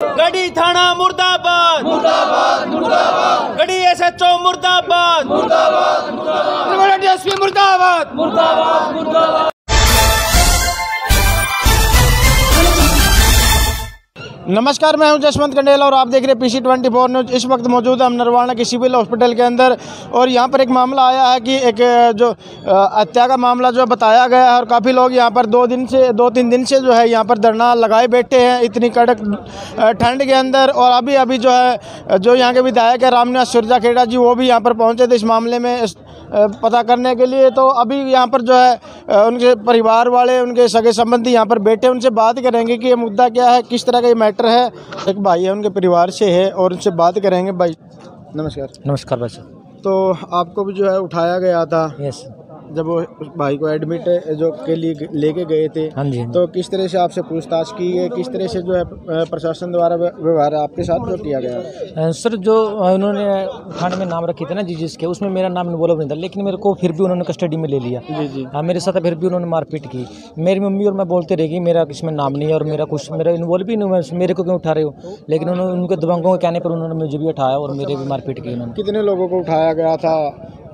गढ़ी थाना मुर्दाबाद, मुर्दाबाद मुर्दाबाद। गढ़ी SHO मुर्दाबाद, मुर्दाबाद मुर्दाबाद। DSP मुर्दाबाद, मुर्दाबाद मुर्दाबाद। नमस्कार, मैं हूं जसवंत कंडेल और आप देख रहे हैं PC24 न्यूज़। इस वक्त मौजूद है हम नरवाना के सिविल हॉस्पिटल के अंदर और यहां पर एक मामला आया है कि एक जो हत्या का मामला जो बताया गया है और काफ़ी लोग यहां पर 2-3 दिन से जो है यहां पर धरना लगाए बैठे हैं इतनी कड़क ठंड के अंदर। और अभी जो है जो यहाँ के विधायक है रामनिवास सुरजाखेड़ा जी, वो भी यहाँ पर पहुँचे थे इस मामले में पता करने के लिए। तो अभी यहाँ पर जो है उनके परिवार वाले, उनके सगे संबंधी यहाँ पर बैठे, उनसे बात करेंगे कि ये मुद्दा क्या है, किस तरह का ये मैटर है। एक भाई है उनके परिवार से है और उनसे बात करेंगे। भाई नमस्कार। नमस्कार भाई। तो आपको भी जो है उठाया गया था यस, जब वो उस भाई को एडमिट जो के लिए लेके गए थे। हाँ जी। तो किस तरह से आपसे पूछताछ की गई, किस तरह से जो है प्रशासन द्वारा व्यवहार आपके साथ जो किया गया? सर, जो उन्होंने थाने में नाम रखे थे ना जिसके, उसमें मेरा नाम इन्वॉल्व नहीं था, लेकिन मेरे को फिर भी उन्होंने कस्टडी में ले लिया। जी जी। हाँ, मेरे साथ फिर भी उन्होंने मारपीट की। मेरी मम्मी और मैं बोलते रहेगी मेरा इसमें नाम नहीं है और मेरा इन्वॉल्व भी नहीं, मेरे को क्यों उठा रहे हो, लेकिन उन्होंने उनके दबंगों के कहने पर उन्होंने मुझे भी उठाया और मेरे भी मारपीट की उन्होंने। कितने लोगों को उठाया गया था?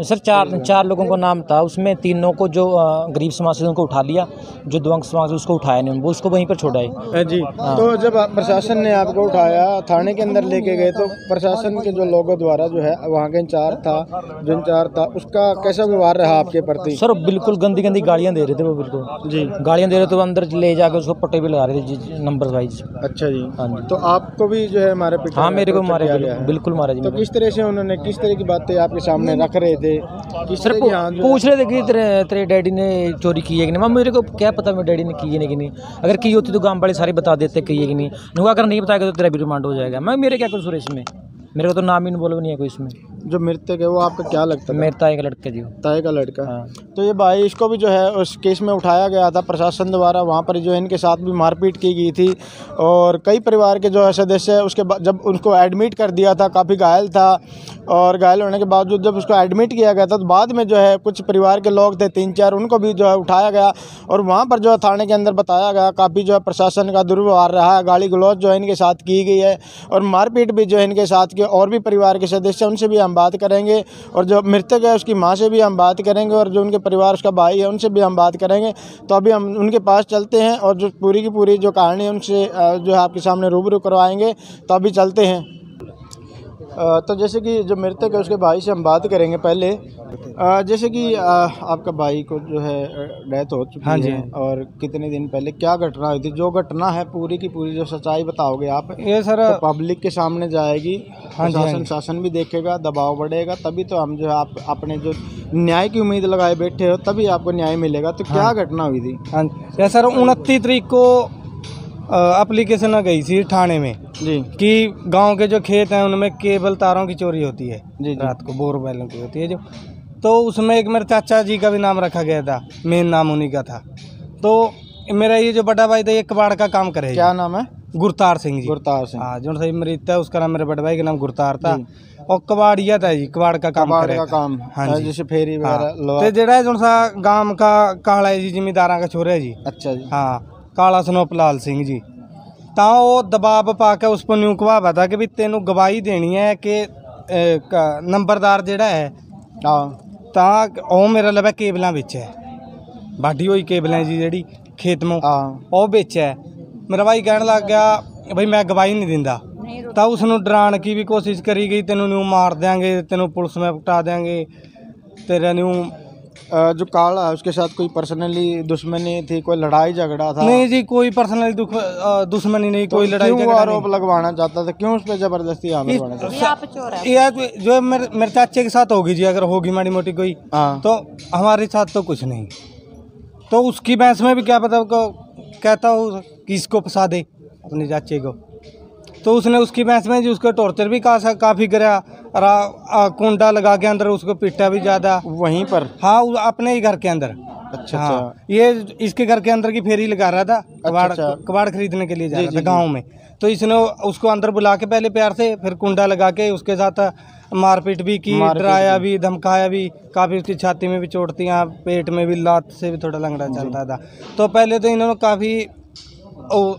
सर, चार लोगों को नाम था, उसमें 3 को जो गरीब समाज से उनको उठा लिया, जो दबंग समाज से उसको उठाया नहीं, वो उसको वहीं पर छोड़ा जी। तो जब प्रशासन ने आपको उठाया थाने के अंदर लेके गए तो प्रशासन के जो लोगों द्वारा जो है वहाँ के इंचार्ज था उसका कैसा व्यवहार रहा आपके प्रति? सर, बिल्कुल गंदी गालियाँ दे रहे थे वो, बिल्कुल जी गालियाँ दे रहे थे। वो अंदर ले जाकर उसको पट्टे भी लगा रहे थे नंबर वाइज। अच्छा जी। हाँ जी। तो आपको भी जो है मारे पिटा? हाँ, मेरे को मारे, बिल्कुल मारे जी। तो किस तरह से उन्होंने किस तरह की बातें आपके सामने रख रहे थे? सर, पूछ रहे थे कि तेरे डैडी ने चोरी की है कि नहीं। मेरे को क्या पता मेरे डैडी ने की है नहीं कि नहीं, अगर की होती तो गांव वाले सारे बता देते की है कि नहीं। अगर नहीं बताएगा तो तेरा भी रिमांड हो जाएगा। मेरे क्या कसूर है इसमें, मेरे को तो नाम ही इन्वॉल्व नहीं है कोई इसमें। जो मृतक है वो आपका क्या लगता है? मेरे ताए का लड़का जी। ताए का लड़का। हाँ। तो ये भाई, इसको भी जो है उस केस में उठाया गया था प्रशासन द्वारा, वहाँ पर जो इनके साथ भी मारपीट की गई थी और कई परिवार के जो है सदस्य है उसके बाद जब उनको एडमिट कर दिया था, काफ़ी घायल था और घायल होने के बावजूद जब उसको एडमिट किया गया था तो बाद में जो है कुछ परिवार के लोग थे 3-4, उनको भी जो है उठाया गया और वहाँ पर जो है थाने के अंदर बताया गया काफ़ी जो है प्रशासन का दुर्व्यवहार रहा है, गाली गलौज जो है इनके साथ की गई है और मारपीट भी जो है इनके साथ की। और भी परिवार के सदस्य, उनसे भी हम बात करेंगे और जो मृतक है उसकी माँ से भी हम बात करेंगे और जो उनके परिवार उसका भाई है उनसे भी हम बात करेंगे। तो अभी हम उनके पास चलते हैं और जो पूरी की पूरी जो कहानी है उनसे जो है आपके सामने रूबरू करवाएंगे। तो अभी चलते हैं। तो जैसे कि जो मृतक है उसके भाई से हम बात करेंगे पहले। जैसे कि आपका भाई को जो है डेथ हो चुकी है और कितने दिन पहले क्या घटना हुई थी? जो घटना है पूरी की पूरी जो सच्चाई बताओगे आप। ये सर तो पब्लिक के सामने जाएगी, शासन भी देखेगा, दबाव बढ़ेगा, तभी तो हम जो है आप अपने जो न्याय की उम्मीद लगाए बैठे हो तभी आपको न्याय मिलेगा। तो क्या घटना हुई थी? हाँ जी सर, 29 तारीख को एप्लीकेशन गई थी थाने में जी कि गांव के जो खेत हैं उनमें केबल तारों की चोरी होती है जी रात को, बोरवेलों की होती है जो। तो उसमें एक मेरे चाचा जी का भी नाम रखा गया था, मेन नाम उन्हीं का था। तो मेरा ये जो बड़ा भाई था ये कबाड़ का काम करे। क्या नाम है? गुरतार सिंह जी। गुरतार सिंह। हाँ, जो सही मरीज था उसका नाम मेरे बड़े भाई का नाम गुरतार था और कबाड़िया था जी, कबाड़ का काम करे। हाँ जी, जैसे फेरी वगैरह। तो जेड़ा है जो सा गांव का काला है जी, जिम्मेदारा का छोरा है जी। अच्छा जी। हाँ, काला सनोप लाल सिंह जी। ਤਾਂ ਉਹ ਦਬਾਅ ਪਾ ਕੇ ਉਸ ਨੂੰ ਨਿਊ ਕਹਾਵਾ था कि भी तेनों गवाही देनी है कि नंबरदार ਜਿਹੜਾ है ਤਾਂ ਉਹ ਮੇਰਾ ਲਵੇ ਕੇਬਲਾਂ ਵਿੱਚ ਹੈ, ਵਾਢੀ ਹੋਈ ਕੇਬਲਾਂ ਜੀ ਜਿਹੜੀ ਖੇਤ ਨੂੰ ਉਹ ਵਿੱਚ ਹੈ। ਮੇਰਾ ਭਾਈ ਕਹਿਣ ਲੱਗ ਗਿਆ ਬਈ ਮੈਂ ਗਵਾਹੀ ਨਹੀਂ ਦਿੰਦਾ। ਤਾਂ ਉਸ ਨੂੰ ਡਰਾਉਣ की भी कोशिश करी गई, तेनों न्यू मार देंगे, तेनों पुलिस में पटा देंगे, तेरा न्यू। जो काला है उसके साथ कोई पर्सनली दुश्मनी थी, कोई लड़ाई झगड़ा था? नहीं जी, कोई पर्सनली दुश्मनी नहीं, कोई लड़ाई झगड़ा। आरोप लगवाना चाहता था, क्यों उस पर जबरदस्ती ये जो मेरे चाचे के साथ होगी जी, अगर होगी माड़ी मोटी कोई तो हमारे साथ तो कुछ नहीं। तो उसकी बहस में भी क्या पता कहता हो कि इसको फंसा दे अपने चाचे को। तो उसने उसकी बहस में जी उसको टॉर्चर भी काफ़ी करा, कुंडा लगा के अंदर उसको पीटा भी ज़्यादा वहीं पर। हाँ, अपने ही घर के अंदर। अच्छा। हाँ, ये इसके घर के अंदर की फेरी लगा रहा था, कबाड़ खरीदने के लिए जा रहा था गाँव में। तो इसने उसको अंदर बुला के पहले प्यार से, फिर कुंडा लगा के उसके साथ मारपीट भी की, डराया भी, धमकाया भी, काफ़ी उसकी छाती में भी चोट थी, पेट में भी, लात से भी थोड़ा लंगड़ा चलता था। तो पहले तो इन्होंने काफ़ी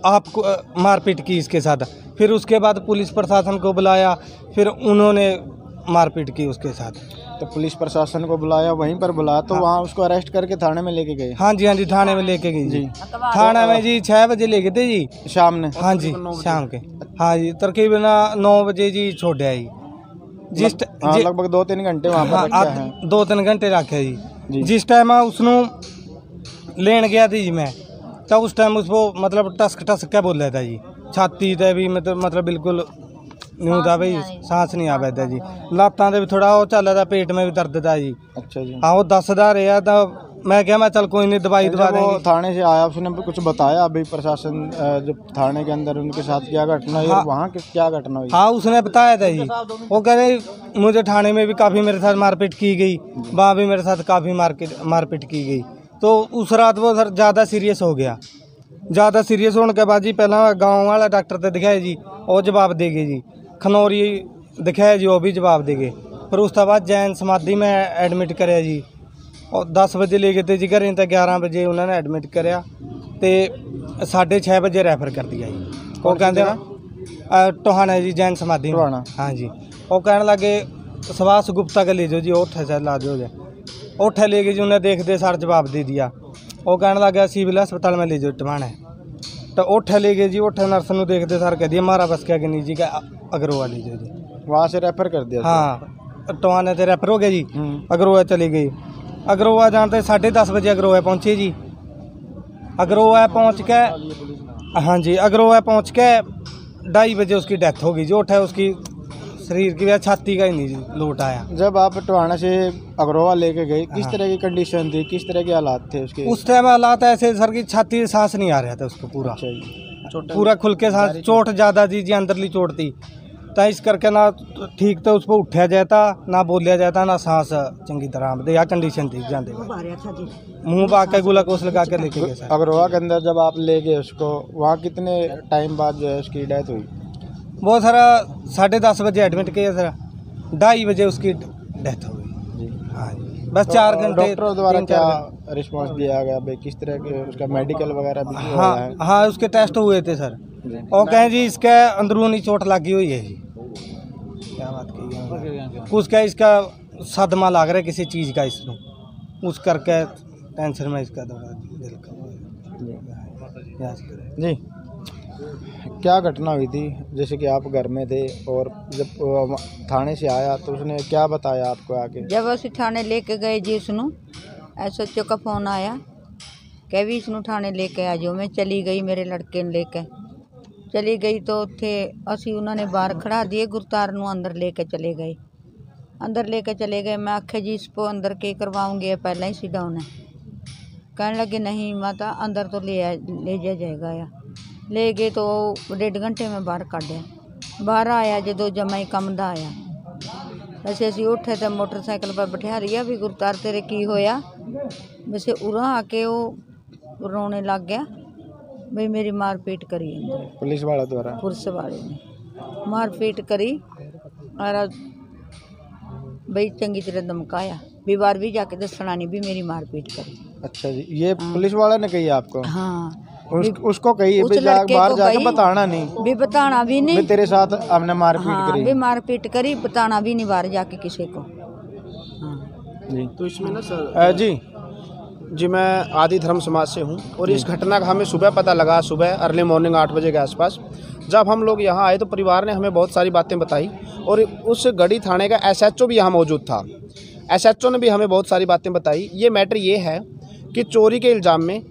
आपको मारपीट की इसके साथ। फिर उसके बाद पुलिस प्रशासन को बुलाया, फिर उन्होंने मारपीट की उसके साथ। तो पुलिस प्रशासन को बुलाया, वहीं पर बुलाया तो वहाँ उसको अरेस्ट करके थाने में लेके गए? हाँ जी थाने में लेके गई जी। थाना में जी 6 बजे ले गए थे जी शाम ने? हाँ जी शाम के। हाँ जी तकरीबन 9 बजे जी छोड़ आई जिस लगभग 2-3 घंटे वहाँ पर रखे हैं। 2-3 घंटे रखे जी। जिस टाइम उसनों लेन गया थी जी मैं, तब उस टाइम उसको मतलब टसक टसक क्या बोल रहा था जी, छाती ते भी मतलब बिल्कुल न्यू था भाई, सांस नहीं आ पाया था जी। लातां दे भी थोड़ा वो चल रहा था, पेट में भी दर्द था जी। अच्छा जी। हाँ वो दसदा रहा था, मैं क्या मैं चल कोई नहीं दवाई दवा देंगे। थाने से आया उसने कुछ बताया अभी प्रशासन जब थाने के अंदर उनके साथ क्या घटना हुई? हाँ, वहाँ क्या घटना हुई? हाँ उसने बताया था जी। वो कह रहे मुझे थाने में भी काफ़ी मेरे साथ मारपीट की गई, वहाँ भी मेरे साथ काफ़ी मारपीट की गई। तो उस रात वो सर ज़्यादा सीरियस हो गया। ज़्यादा सीरियस होने के बाद जी पहला गाँव वाला डॉक्टर से दिखाया जी, वो जवाब दे गए जी। खनौरी दिखाया जी, वो भी जवाब दे गए। फिर उसके बाद जैन समाधि में एडमिट कराया जी, और 10 बजे ले गए थे जी घर, तो 11 बजे उन्होंने एडमिट कराया, तो 6:30 बजे रेफर कर दिया जी। वो कहते टोहाना जी जैन समाधि। हाँ जी। वो कहने लगे सुभाष गुप्ता के ले जाओ जी, उठे से ला दो, उठे ले गए जी। उन्हें देखते सार जवाब दे दिया। वो कहने लगे सिविल अस्पताल में ले जाओ टमाना है, तो उठे ले गए जी। उठे नर्स ਨੂੰ देखते सार कह दिया मारा बस क्या नहीं जी, का अग्रवाल ले जाओ जी। वहाँ से रेफर कर दिया? हाँ टोहाने से रेफर हो गया जी। अग्रवाल चली गई। अग्रवाल जानते 10:30 बजे अग्रवाल पहुँचे जी। अग्रवाल पहुँच के हाँ जी अग्रवाल पहुँच के 2:30 बजे उसकी डेथ हो गई जी। उठे उसकी शरीर की छाती का ही नहीं जी लोट आया। जब आप टोहाना से अग्रवाल लेके गए, किस तरह की कंडीशन थी, किस तरह के हालात थे उसके? उस टाइम हालात ऐसे सर की छाती से सांस नहीं आ रहा था उसको पूरा। पूरा खुल के सांस, चोट ज़्यादा जी अंदरली चोट थी, तो इस करके ना ठीक तो उस पर उठा जाता, ना बोलिया जाता, ना सांस चंगी तरह आमदे, यह कंडीशन थी जाते मुँह पा के ग्लूकोस लगा के लेके गए। अग्रवाल के अंदर जब आप ले गए उसको, वहाँ कितने टाइम बाद जो है उसकी डेथ हुई? वो सर 10:30 बजे एडमिट किया सर, 2:30 बजे उसकी डेथ हो गई। हाँ जी बस 4 घंटे। डॉक्टर द्वारा क्या रिस्पांस दिया गया भाई, किस तरह के उसका मेडिकल वगैरह भी हुआ है? हाँ उसके टेस्ट हुए थे सर, और कहें जी इसके अंदरूनी चोट लगी हुई है जी। क्या बात की उसका, इसका सदमा लग रहा है किसी चीज़ का इसमें, उस करके टेंशन में इसका दिल का जी। क्या घटना हुई थी, जैसे कि आप घर में थे और जब थाने से आया तो उसने क्या बताया आपको आके? जब उस थाने लेके गए जी, उसनों SHO का फ़ोन आया कह भी इसनों थाने लेके आ जाओ। मैं चली गई, मेरे लड़के ने लेके चली गई, तो थे असी उन्होंने बाहर खड़ा दिए, गुरतार नू अंदर लेके चले गए। अंदर लेके चले गए, मैं आखे जी इसको अंदर के करवाऊँगी, पहले ही सीडाउन है। कहने लगे नहीं माता अंदर तो ले जाएगा या ले गए, तो 1.5 घंटे में बाहर काटिया। बाहर आया जो जमाई कम दा आया, वैसे असी उठे तो मोटरसाइकिल पर बिठा दिया भी गुरतार तेरे की होया। वैसे उरा आके वो रोने लग गया भाई मेरी मारपीट करी अंदर, पुलिस वाला द्वारा, पुलिस वाले ने मारपीट करी और भाई चंगी तरह धमकाया भी, बार भी जाके दसना नहीं भी मेरी मारपीट करी। अच्छा जी, ये पुलिस वाला ने कही आपको? हाँ उसको कही बाहर जाके बताना नहीं भी, बताना भी नहीं तेरे साथ हमने मारपीट करी भी, मारपीट करी, बताना भी नहीं बाहर जाके किसी को। जी तो इसमें ना सर जी मैं आदि धर्म समाज से हूँ, और इस घटना का हमें सुबह पता लगा, सुबह अर्ली मॉर्निंग 8 बजे के आसपास। जब हम लोग यहाँ आए तो परिवार ने हमें बहुत सारी बातें बताई, और उस गढ़ी थाने का SHO भी यहाँ मौजूद था। SHO ने भी हमें बहुत सारी बातें बताई। ये मैटर ये है कि चोरी के इल्ज़ाम में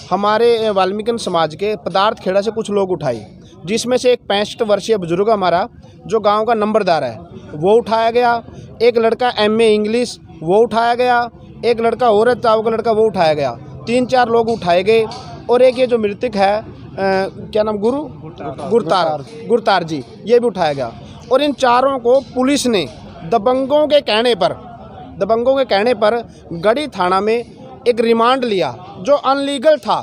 हमारे वाल्मीकि समाज के पदार्थ खेड़ा से कुछ लोग उठाई, जिसमें से एक 65 वर्षीय बुजुर्ग हमारा जो गांव का नंबरदार है वो उठाया गया, एक लड़का MA इंग्लिश वो उठाया गया, एक लड़का और ताऊ का लड़का वो उठाया गया, 3-4 लोग उठाए गए। और एक ये जो मृतक है क्या नाम गुरतार जी, ये भी उठाया गया। और इन चारों को पुलिस ने दबंगों के कहने पर गढ़ी थाना में एक रिमांड लिया, जो अनलीगल था।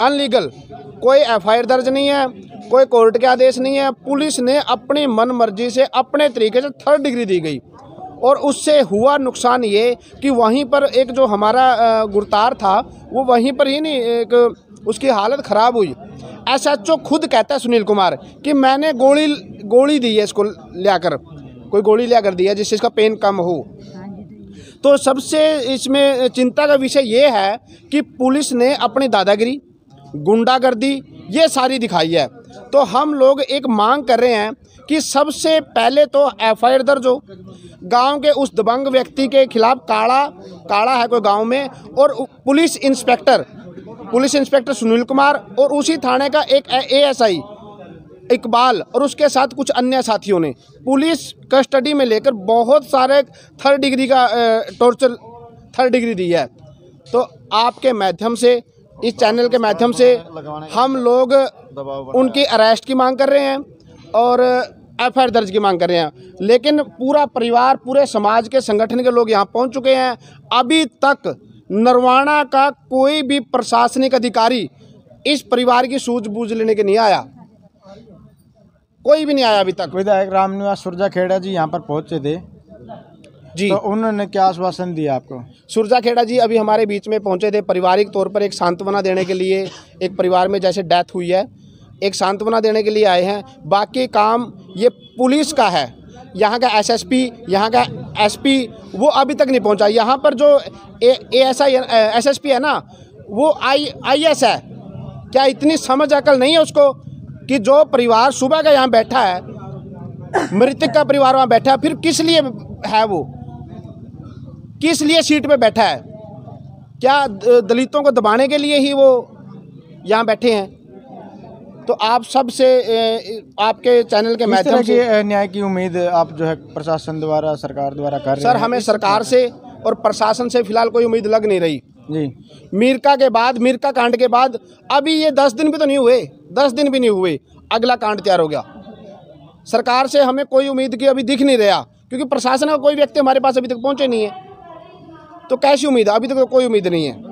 अनलीगल, कोई FIR दर्ज नहीं है, कोई कोर्ट के आदेश नहीं है। पुलिस ने अपनी मन मर्जी से अपने तरीके से 3rd डिग्री दी गई, और उससे हुआ नुकसान ये कि वहीं पर एक जो हमारा गुरतार था वो वहीं पर ही नहीं, एक उसकी हालत ख़राब हुई। SHO खुद कहता है सुनील कुमार कि मैंने गोली दी है इसको लियाकर, कोई गोली लियाकर दी है जिससे इसका पेन कम हो। तो सबसे इसमें चिंता का विषय ये है कि पुलिस ने अपनी दादागिरी, गुंडागर्दी ये सारी दिखाई है। तो हम लोग एक मांग कर रहे हैं कि सबसे पहले तो FIR दर्ज हो गांव के उस दबंग व्यक्ति के खिलाफ। काड़ा है कोई गांव में, और पुलिस इंस्पेक्टर सुनील कुमार और उसी थाने का एक ASI इकबाल और उसके साथ कुछ अन्य साथियों ने पुलिस कस्टडी में लेकर बहुत सारे थर्ड डिग्री का टॉर्चर थर्ड डिग्री दी है। तो आपके माध्यम से, इस चैनल के माध्यम से हम लोग उनकी अरेस्ट की मांग कर रहे हैं और FIR दर्ज की मांग कर रहे हैं। लेकिन पूरा परिवार, पूरे समाज के संगठन के लोग यहाँ पहुँच चुके हैं। अभी तक नरवाना का कोई भी प्रशासनिक अधिकारी इस परिवार की सूझबूझ लेने के नहीं आया, कोई भी नहीं आया अभी तक। विधायक रामनिवास सुरजाखेड़ा जी यहाँ पर पहुँचे थे जी, तो उन्होंने क्या आश्वासन दिया आपको? सुरजाखेड़ा जी अभी हमारे बीच में पहुंचे थे, पारिवारिक तौर पर एक सांत्वना देने के लिए। एक परिवार में जैसे डेथ हुई है, एक सांत्वना देने के लिए आए हैं। बाकी काम ये पुलिस का है। यहाँ का SSP, यहाँ का SP वो अभी तक नहीं पहुँचा। यहाँ पर जो SSP है ना, वो IS है। क्या इतनी समझ अकल नहीं है उसको कि जो परिवार सुबह का यहाँ बैठा है, मृतक का परिवार वहाँ बैठा है, फिर किस लिए है, वो किस लिए सीट पे बैठा है? क्या दलितों को दबाने के लिए ही वो यहाँ बैठे हैं? तो आप सबसे, आपके चैनल के माध्यम से न्याय की उम्मीद आप जो है प्रशासन द्वारा, सरकार द्वारा कर रहे हैं? सर, हमें सरकार से और प्रशासन से फिलहाल कोई उम्मीद लग नहीं रही जी। मीरका कांड के बाद अभी ये 10 दिन भी तो नहीं हुए, 10 दिन भी नहीं हुए, अगला कांड तैयार हो गया। सरकार से हमें कोई उम्मीद की अभी दिख नहीं रहा, क्योंकि प्रशासन का कोई व्यक्ति हमारे पास अभी तक पहुंचे नहीं है। तो कैसी उम्मीद है? अभी तक कोई उम्मीद नहीं है।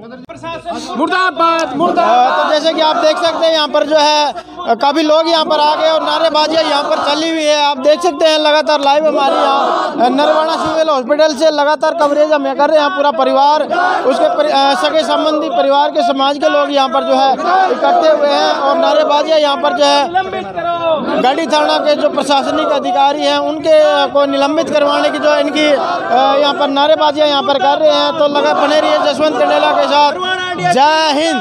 मुर्दाबाद तो जैसे कि आप देख सकते हैं यहाँ पर जो है काफ़ी लोग यहाँ पर आ गए और नारेबाजियाँ यहाँ पर चली हुई है। आप देख सकते हैं लगातार लाइव हमारी यहाँ नरवाना सिविल हॉस्पिटल से लगातार कवरेज हम कर रहे हैं। पूरा परिवार, उसके सगे संबंधी, परिवार के, समाज के लोग यहाँ पर जो है इकट्ठे हुए हैं और नारेबाजियाँ यहाँ पर जो है गढ़ी थाना के जो प्रशासनिक अधिकारी हैं उनके को निलंबित करवाने की जो इनकी यहाँ पर नारेबाजियाँ यहाँ पर कर रहे हैं। तो लगा बने रहिए जसवंत कंडेला के साथ। जय हिंद।